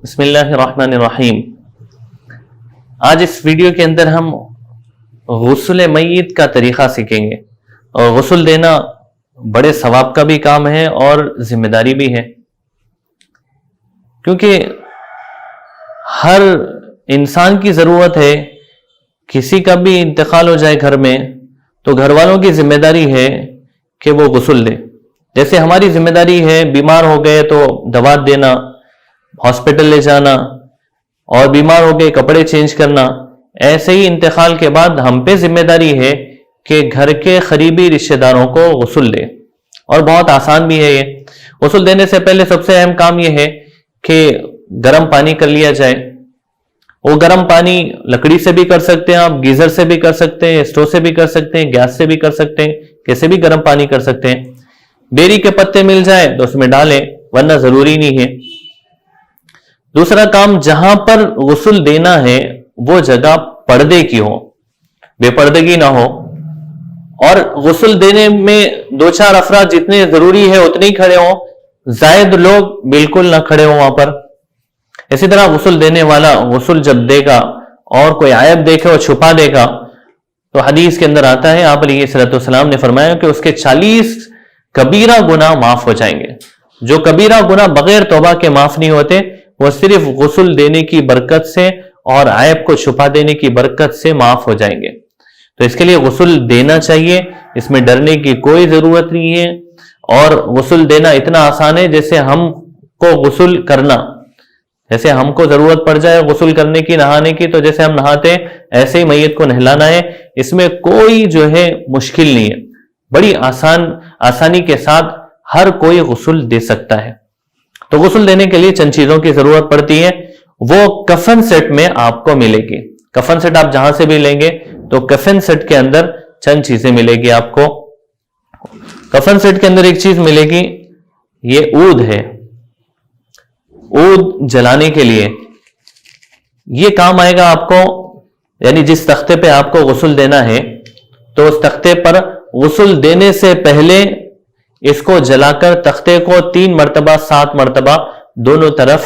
बिस्मिल्लाहिर्रहमानिर्रहीम। आज इस वीडियो के अंदर हम गुस्ल मय्यत का तरीका सीखेंगे। और गुस्ल देना बड़े सवाब का भी काम है और जिम्मेदारी भी है, क्योंकि हर इंसान की ज़रूरत है। किसी का भी इंतकाल हो जाए घर में तो घर वालों की जिम्मेदारी है कि वो गुस्ल दे। जैसे हमारी जिम्मेदारी है बीमार हो गए तो दवा देना, हॉस्पिटल ले जाना, और बीमार हो गए कपड़े चेंज करना, ऐसे ही इंतकाल के बाद हम पे जिम्मेदारी है कि घर के करीबी रिश्तेदारों को गुस्ल दे। और बहुत आसान भी है ये। गुस्ल देने से पहले सबसे अहम काम यह है कि गर्म पानी कर लिया जाए। वो गर्म पानी लकड़ी से भी कर सकते हैं आप, गीजर से भी कर सकते हैं, स्टोव से भी कर सकते हैं, गैस से भी कर सकते हैं, कैसे भी गर्म पानी कर सकते हैं। बेरी के पत्ते मिल जाए तो उसमें डालें, वरना जरूरी नहीं है। दूसरा काम, जहां पर गुस्ल देना है वो जगह पर्दे की हो, बेपर्दगी ना हो। और गुस्ल देने में दो चार अफराद जितने जरूरी है उतने ही खड़े हों, जायद लोग बिल्कुल ना खड़े हों वहां पर। इसी तरह गुस्ल देने वाला गुस्ल जब देगा और कोई आयब देखे और छुपा देगा तो हदीस के अंदर आता है, आप अलैहिस्सलाम ने फरमाया कि उसके 40 कबीरा गुनाह माफ हो जाएंगे। जो कबीरा गुनाह बगैर तौबा के माफ नहीं होते, वो सिर्फ गुस्ल देने की बरकत से और आयब को छुपा देने की बरकत से माफ हो जाएंगे। तो इसके लिए गुस्ल देना चाहिए, इसमें डरने की कोई जरूरत नहीं है। और गुस्ल देना इतना आसान है जैसे हमको गुस्ल करना, जैसे हमको जरूरत पड़ जाए गुस्ल करने की, नहाने की, तो जैसे हम नहाते हैं ऐसे ही मैयत को नहलाना है। इसमें कोई जो है मुश्किल नहीं है, बड़ी आसानी के साथ हर कोई गुस्ल दे सकता है। तो गुस्ल देने के लिए चंद चीजों की जरूरत पड़ती है, वो कफन सेट में आपको मिलेगी। कफन सेट आप जहां से भी लेंगे तो कफन सेट के अंदर चंद चीजें मिलेगी आपको। कफन सेट के अंदर एक चीज मिलेगी, ये ऊद है। ऊद जलाने के लिए ये काम आएगा आपको, यानी जिस तख्ते पे आपको गुस्ल देना है तो उस तख्ते पर गुस्ल देने से पहले इसको जलाकर तख्ते को 3 मरतबा 7 मरतबा दोनों तरफ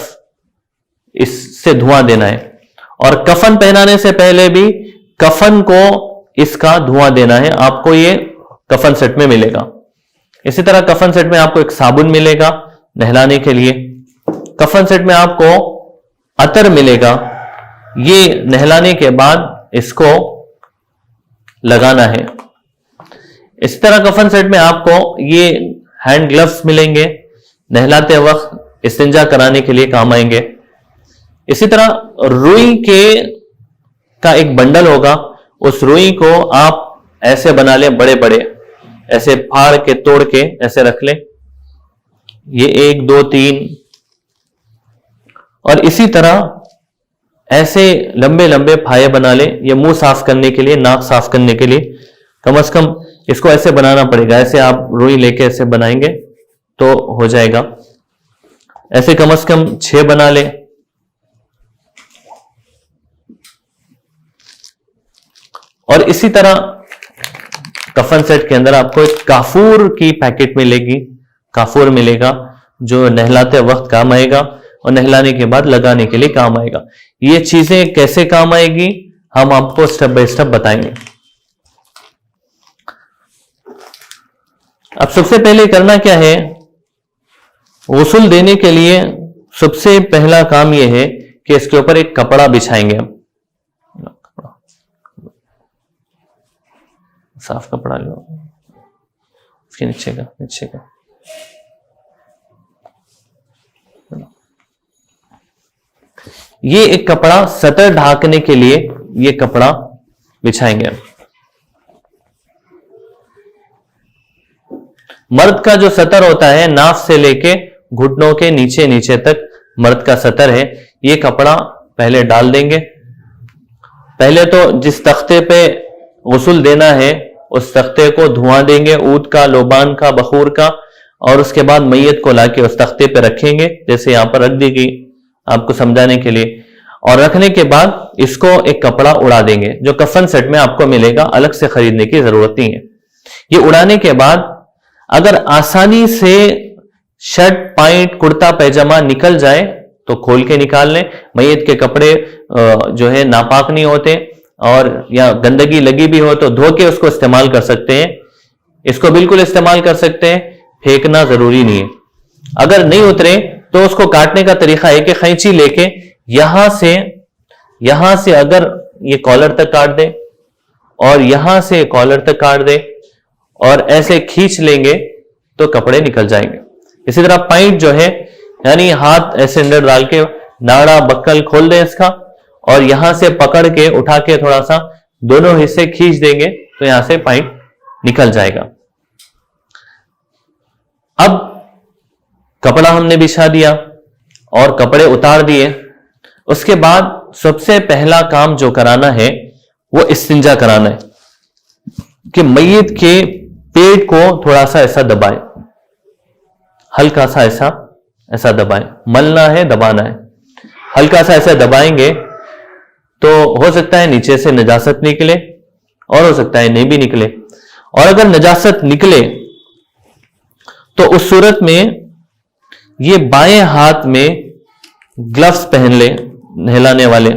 इससे धुआं देना है। और कफन पहनाने से पहले भी कफन को इसका धुआं देना है। आपको ये कफन सेट में मिलेगा। इसी तरह कफन सेट में आपको एक साबुन मिलेगा नहलाने के लिए। कफन सेट में आपको अतर मिलेगा, ये नहलाने के बाद इसको लगाना है। इस तरह कफन सेट में आपको ये हैंड ग्लव्स मिलेंगे, नहलाते वक्त इस्तिंजा कराने के लिए काम आएंगे। इसी तरह रुई का एक बंडल होगा, उस रुई को आप ऐसे बना लें, बड़े बड़े ऐसे फाड़ के तोड़ के ऐसे रख लें, ये 1 2 3। और इसी तरह ऐसे लंबे लंबे फाये बना लें, ये मुंह साफ करने के लिए, नाक साफ करने के लिए। कम से कम इसको ऐसे बनाना पड़ेगा, ऐसे आप रुई लेके ऐसे बनाएंगे तो हो जाएगा। ऐसे कम से कम 6 बना लें। और इसी तरह कफन सेट के अंदर आपको एक काफूर की पैकेट मिलेगी, काफूर मिलेगा जो नहलाते वक्त काम आएगा और नहलाने के बाद लगाने के लिए काम आएगा। ये चीजें कैसे काम आएगी हम आपको स्टेप बाय स्टेप बताएंगे। अब सबसे पहले करना क्या है, गुस्ल देने के लिए सबसे पहला काम यह है कि इसके ऊपर एक कपड़ा बिछाएंगे हम। साफ कपड़ा लो, इसके नीचे का ये एक कपड़ा सतर ढाकने के लिए ये कपड़ा बिछाएंगे हम। मर्द का जो सतर होता है, नाफ से लेके घुटनों के नीचे तक मर्द का सतर है, ये कपड़ा पहले डाल देंगे। पहले तो जिस तख्ते पे गुस्ल देना है उस तख्ते को धुआं देंगे, ऊद का, लोबान का, बखूर का, और उसके बाद मैयत को लाके उस तख्ते पे रखेंगे, जैसे यहां पर रख दी गई आपको समझाने के लिए। और रखने के बाद इसको एक कपड़ा उड़ा देंगे जो कफन सेट में आपको मिलेगा, अलग से खरीदने की जरूरत नहीं है। ये उड़ाने के बाद अगर आसानी से शर्ट पैंट कुर्ता पैजामा निकल जाए तो खोल के निकाल लें। मैयत के कपड़े जो है नापाक नहीं होते, और या गंदगी लगी भी हो तो धो के उसको इस्तेमाल कर सकते हैं। इसको बिल्कुल इस्तेमाल कर सकते हैं, फेंकना जरूरी नहीं है। अगर नहीं उतरे तो उसको काटने का तरीका है कि कैंची लेके यहां से अगर ये कॉलर तक काट दे और यहां से कॉलर तक काट दे और ऐसे खींच लेंगे तो कपड़े निकल जाएंगे। इसी तरह पैंट जो है, यानी हाथ ऐसे अंदर डाल के नाड़ा बक्कल खोल दें इसका, और यहां से पकड़ के उठा के थोड़ा सा दोनों हिस्से खींच देंगे तो यहां से पैंट निकल जाएगा। अब कपड़ा हमने बिछा दिया और कपड़े उतार दिए, उसके बाद सबसे पहला काम जो कराना है वो इस्तिंजा कराना है कि मैयत के पेट को थोड़ा सा ऐसा दबाए, हल्का सा ऐसा दबाए, मलना है, दबाना है। हल्का सा ऐसा दबाएंगे तो हो सकता है नीचे से नजासत निकले और हो सकता है नहीं भी निकले, और अगर नजासत निकले तो उस सूरत में ये बाएं हाथ में ग्लव्स पहन ले नहलाने वाले।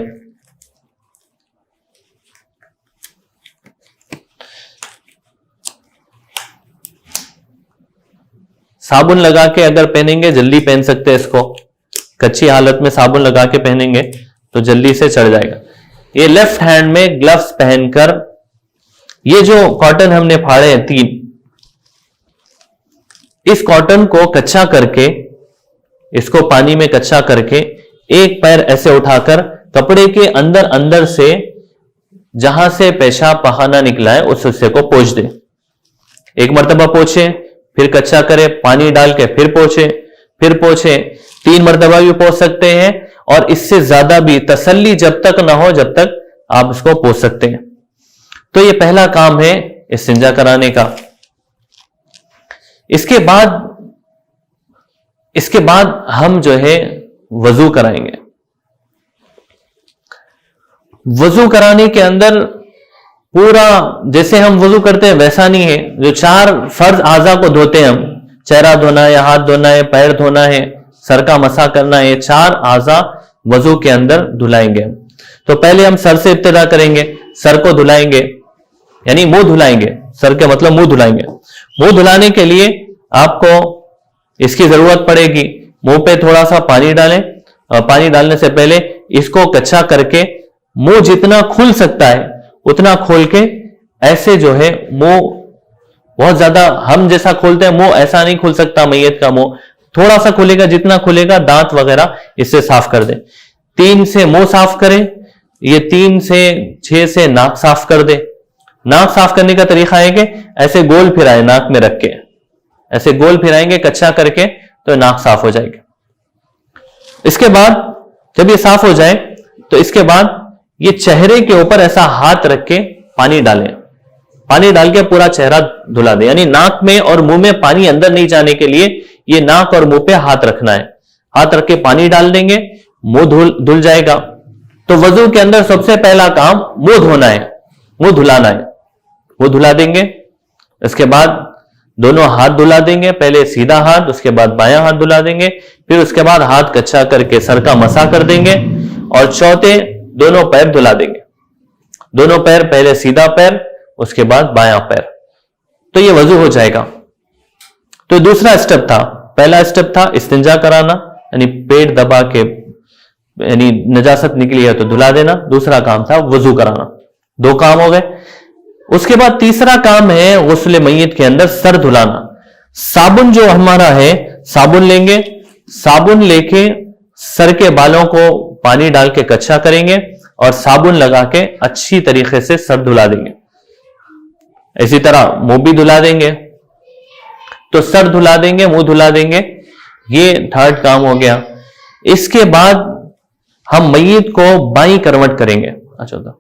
साबुन लगा के अगर पहनेंगे जल्दी पहन सकते हैं इसको, कच्ची हालत में साबुन लगा के पहनेंगे तो जल्दी से चढ़ जाएगा। ये लेफ्ट हैंड में ग्लव्स पहनकर ये जो कॉटन हमने फाड़े हैं 3, इस कॉटन को कच्चा करके, इसको पानी में कच्चा करके एक पैर ऐसे उठाकर कपड़े के अंदर से जहां से पेशाब पखाना निकला है उस हिस्से को पोंछ दे। एक मर्तबा पोंछे, फिर कच्चा करे, पानी डाल के फिर पोंछे, फिर पोंछे, 3 मर्तबा भी पोंछ सकते हैं, और इससे ज्यादा भी तसल्ली जब तक ना हो जब तक आप इसको पोंछ सकते हैं। तो ये पहला काम है इस्तिंजा कराने का। इसके बाद हम जो है वजू कराएंगे। वजू कराने के अंदर पूरा जैसे हम वजू करते हैं वैसा नहीं है। जो 4 फर्ज आज़ा को धोते हैं हम, चेहरा धोना है, हाथ धोना है, पैर धोना है, सर का मसा करना है, 4 आज़ा वजू के अंदर धुलाएंगे हम। तो पहले हम सर से इब्तिदा करेंगे, सर को धुलाएंगे, यानी मुंह धुलाएंगे, सर के मतलब मुंह धुलाएंगे। मुंह धुलाने के लिए आपको इसकी जरूरत पड़ेगी, मुंह पे थोड़ा सा पानी डालें, और पानी डालने से पहले इसको कच्चा करके मुंह जितना खुल सकता है उतना खोल के ऐसे जो है मुंह, बहुत ज्यादा हम जैसा खोलते हैं मुंह ऐसा नहीं खुल सकता, मैयत का मुंह थोड़ा सा खुलेगा, जितना खुलेगा दांत वगैरह इससे साफ कर दे। 3 से मुंह साफ करें, ये 3 से 6 से नाक साफ कर दे। नाक साफ करने का तरीका है कि ऐसे गोल फिराए, नाक में रख के ऐसे गोल फिराएंगे कच्चा करके तो नाक साफ हो जाएगी। इसके बाद जब ये साफ हो जाए तो इसके बाद ये चेहरे के ऊपर ऐसा हाथ रख के पानी डालें, पानी डाल के पूरा चेहरा धुला दे, यानी नाक में और मुंह में पानी अंदर नहीं जाने के लिए ये नाक और मुंह पे हाथ रखना है। हाथ रख के पानी डाल देंगे, मुंह धुल जाएगा। तो वजू के अंदर सबसे पहला काम मुंह धोना है, मुंह धुलाना है। मुंह धुला देंगे, इसके बाद दोनों हाथ धुला देंगे, पहले सीधा हाथ, उसके बाद बायां हाथ धुला देंगे, फिर उसके बाद हाथ कच्चा करके सर का मसा कर देंगे, और चौथे दोनों पैर धुला देंगे। दोनों पैर, पहले सीधा पैर, उसके बाद बायां पैर। तो ये वजू हो जाएगा। तो दूसरा स्टेप था, पहला स्टेप था इस्तिंजा कराना, यानी पेट दबा के, यानी नजासत निकली है तो धुला देना। दूसरा काम था वजू कराना। 2 काम हो गए। उसके बाद तीसरा काम है गुस्ल मैयत के अंदर सर धुलाना। साबुन जो हमारा है, साबुन लेंगे, साबुन लेके सर के बालों को पानी डाल के कच्चा करेंगे और साबुन लगा के अच्छी तरीके से सर धुला देंगे। इसी तरह मुंह भी धुला देंगे। तो सर धुला देंगे, मुंह धुला देंगे, ये 3rd काम हो गया। इसके बाद हम मैयत को बाईं करवट करेंगे। अच्छा,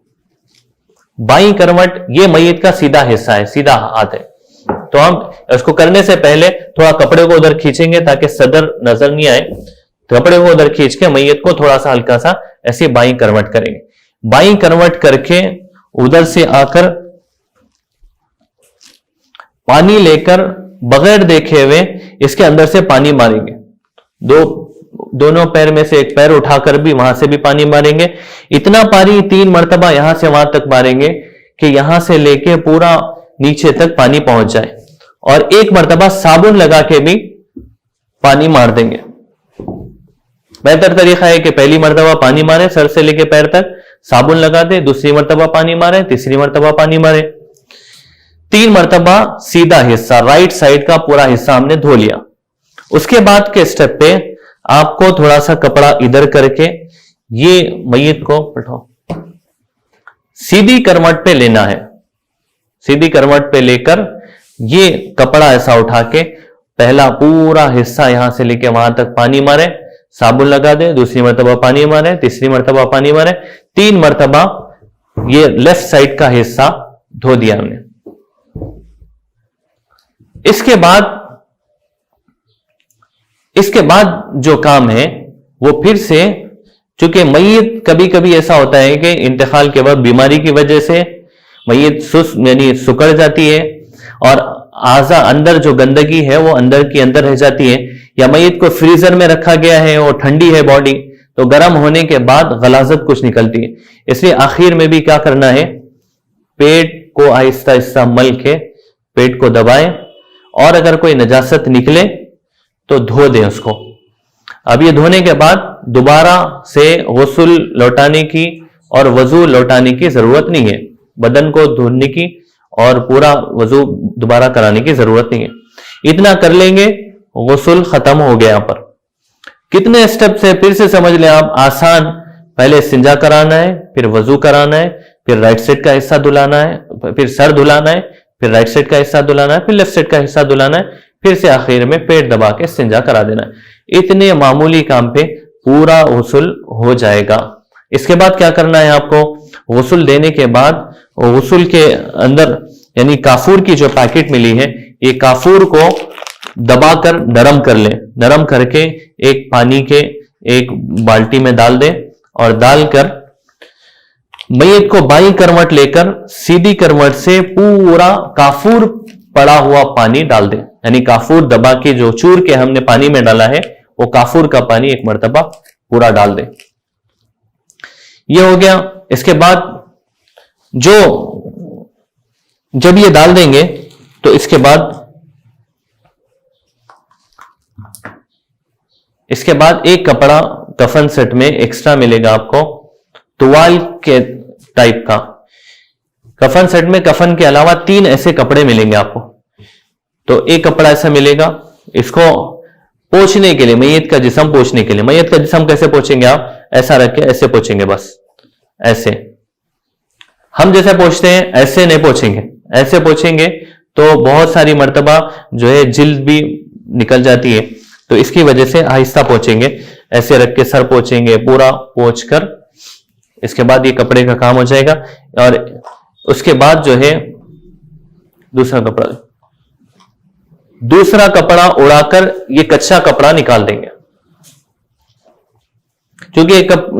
बाईं करवट ये मैयत का सीधा हिस्सा है, सीधा हाथ है। तो हम इसको करने से पहले थोड़ा कपड़े को उधर खींचेंगे ताकि सदर नजर नहीं आए। तो कपड़े को उधर खींच के मैयत को थोड़ा सा हल्का सा ऐसे बाईं करवट करेंगे। बाईं करवट करके उधर से आकर पानी लेकर बगैर देखे हुए इसके अंदर से पानी मारेंगे। 2 दोनों पैर में से एक पैर उठाकर भी वहां से भी पानी मारेंगे। इतना पानी 3 मरतबा यहां से वहां तक मारेंगे कि यहां से लेके पूरा नीचे तक पानी पहुंच जाए, और 1 मरतबा साबुन लगा के भी पानी मार देंगे। बेहतर तरीका है कि पहली मरतबा पानी मारे सर से लेके पैर तक, साबुन लगा दे, दूसरी मरतबा पानी मारे, तीसरी मरतबा पानी मारे। 3 मरतबा सीधा हिस्सा, राइट साइड का पूरा हिस्सा हमने धो लिया। उसके बाद के स्टेप पे आपको थोड़ा सा कपड़ा इधर करके ये मय्यत को बैठाओ, सीधी करवट पे लेना है। सीधी करवट पे लेकर ये कपड़ा ऐसा उठा के पहला पूरा हिस्सा यहां से लेके वहां तक पानी मारे, साबुन लगा दे, दूसरी मरतबा पानी मारे, तीसरी मरतबा पानी मारे, 3 मरतबा ये लेफ्ट साइड का हिस्सा धो दिया हमने। इसके बाद जो काम है वो फिर से, चूंकि मय्यत कभी कभी ऐसा होता है कि इंतकाल के वक्त बीमारी की वजह से मय्यत सुस्त यानी सुकड़ जाती है और आज़ा अंदर जो गंदगी है वो अंदर की अंदर रह जाती है, या मय्यत को फ्रीजर में रखा गया है और ठंडी है बॉडी, तो गर्म होने के बाद गलाजत कुछ निकलती है। इसलिए आखिर में भी क्या करना है, पेट को आहिस्ता आहिस्ता मल के पेट को दबाएं, और अगर कोई नजासत निकले तो धो दें उसको। अब ये धोने के बाद दोबारा से गुस्ल लौटाने की और वजू लौटाने की जरूरत नहीं है, बदन को धोने की और पूरा वजू दोबारा कराने की जरूरत नहीं है। इतना कर लेंगे, गुस्ल खत्म हो गया। यहाँ पर कितने स्टेप से फिर से समझ लें आप, आसान। पहले इस्तिंजा कराना है, फिर वजू कराना है, फिर राइट साइड का हिस्सा धुलाना है, फिर सर धुलाना है, फिर राइट साइड का हिस्सा धुलाना है, फिर लेफ्ट साइड का हिस्सा धुलाना है, फिर से आखिर में पेट दबा के इस्तिंजा करा देना है। इतने मामूली काम पे पूरा गुस्ल हो जाएगा। इसके बाद क्या करना है आपको, गुस्ल देने के बाद गुस्ल के अंदर यानी काफूर की जो पैकेट मिली है, ये काफूर को दबाकर नरम कर लें। नरम करके एक पानी के एक बाल्टी में डाल दें, और डालकर मय्यत को बाईं करवट लेकर सीधी करवट से पूरा काफूर पड़ा हुआ पानी डाल दें। यानी काफूर दबा के जो चूर के हमने पानी में डाला है वो काफूर का पानी 1 मरतबा पूरा डाल दें। ये हो गया। इसके बाद जब ये डाल देंगे तो इसके बाद एक कपड़ा कफन सेट में एक्स्ट्रा मिलेगा आपको, तुवाल के टाइप का। कफन सेट में कफन के अलावा 3 ऐसे कपड़े मिलेंगे आपको। तो एक कपड़ा ऐसा मिलेगा, इसको पोंछने के लिए, मय्यत का जिस्म पोंछने के लिए। मय्यत का जिस्म कैसे पोंछेंगे आप, ऐसा रख के ऐसे पोंछेंगे, बस ऐसे। हम जैसे पोंछते हैं ऐसे नहीं पोंछेंगे, ऐसे पोंछेंगे तो बहुत सारी मर्तबा जो है जिल्द भी निकल जाती है, तो इसकी वजह से आहिस्ता पोंछेंगे। ऐसे रख के सर पोंछेंगे, पूरा पोंछ कर इसके बाद ये कपड़े का काम हो जाएगा। और उसके बाद जो है दूसरा कपड़ा उड़ाकर ये कच्चा कपड़ा निकाल देंगे। क्योंकि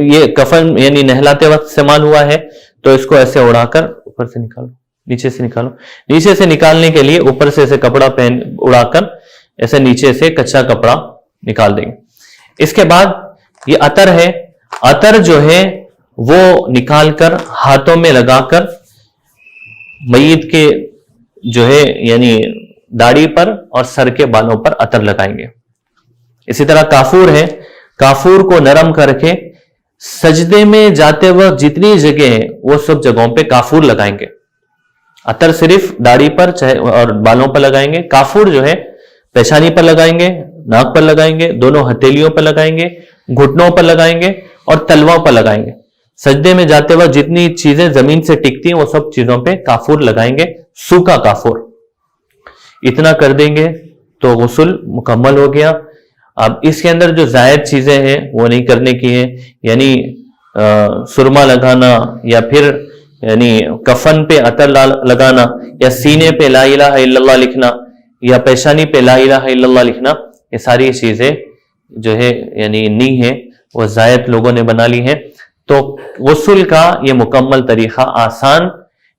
ये कफन यानी नहलाते वक्त इस्तेमाल हुआ है, तो इसको ऐसे उड़ाकर ऊपर से निकालो, नीचे से निकालो। नीचे से निकालने के लिए ऊपर से ऐसे कपड़ा उड़ाकर ऐसे नीचे से कच्चा कपड़ा निकाल देंगे। इसके बाद ये अतर है, अतर जो है वो निकालकर हाथों में लगाकर मय्यत के जो है यानी दाढ़ी पर और सर के बालों पर अतर लगाएंगे। इसी तरह काफूर है, काफूर को नरम करके सजदे में जाते वक्त जितनी जगह है वो सब जगहों पे काफूर लगाएंगे। अतर सिर्फ दाढ़ी पर चाहे और बालों पर लगाएंगे। काफूर जो है पेशानी पर लगाएंगे, नाक पर लगाएंगे, दोनों हथेलियों पर लगाएंगे, घुटनों पर लगाएंगे और तलवों पर लगाएंगे। सजदे में जाते वक्त जितनी चीजें जमीन से टिकती हैं वो सब चीजों पे काफूर लगाएंगे, सूखा काफूर। इतना कर देंगे तो गुस्ल मुकम्मल हो गया। अब इसके अंदर जो जायद चीजें हैं वो नहीं करने की है, यानी सुरमा लगाना या फिर यानी कफन पे अतर लगाना या सीने पे ला इलाहा इल्लल्लाह लिखना या पेशानी पे ला इलाहा इल्लल्लाह लिखना, ये सारी चीजें जो है यानी नी है वो जायद लोगों ने बना ली है। तो गुस्ल का ये मुकम्मल तरीका आसान,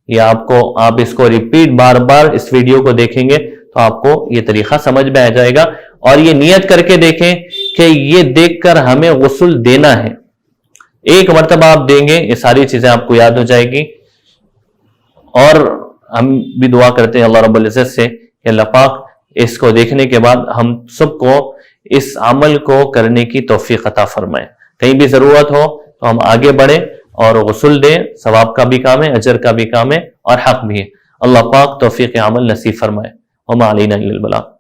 ये आप इसको रिपीट बार बार इस वीडियो को देखेंगे तो आपको ये तरीका समझ में आ जाएगा। और ये नियत करके देखें कि ये देखकर हमें गुस्ल देना है। एक मरतबा आप देंगे, ये सारी चीजें आपको याद हो जाएगी। और हम भी दुआ करते हैं अल्लाह रब्बुल इज्जत से कि अल्लाह पाक इसको देखने के बाद हम सबको इस अमल को करने की तौफीक अता फरमाए। कहीं भी जरूरत हो तो हम आगे बढ़े और गुस्ल दें, सवाब का भी काम है, अजर का भी काम है और हक भी है। अल्लाह पाक तौफीक अमल नसीब फरमाए। वमा अलैना इल्लल बलाग।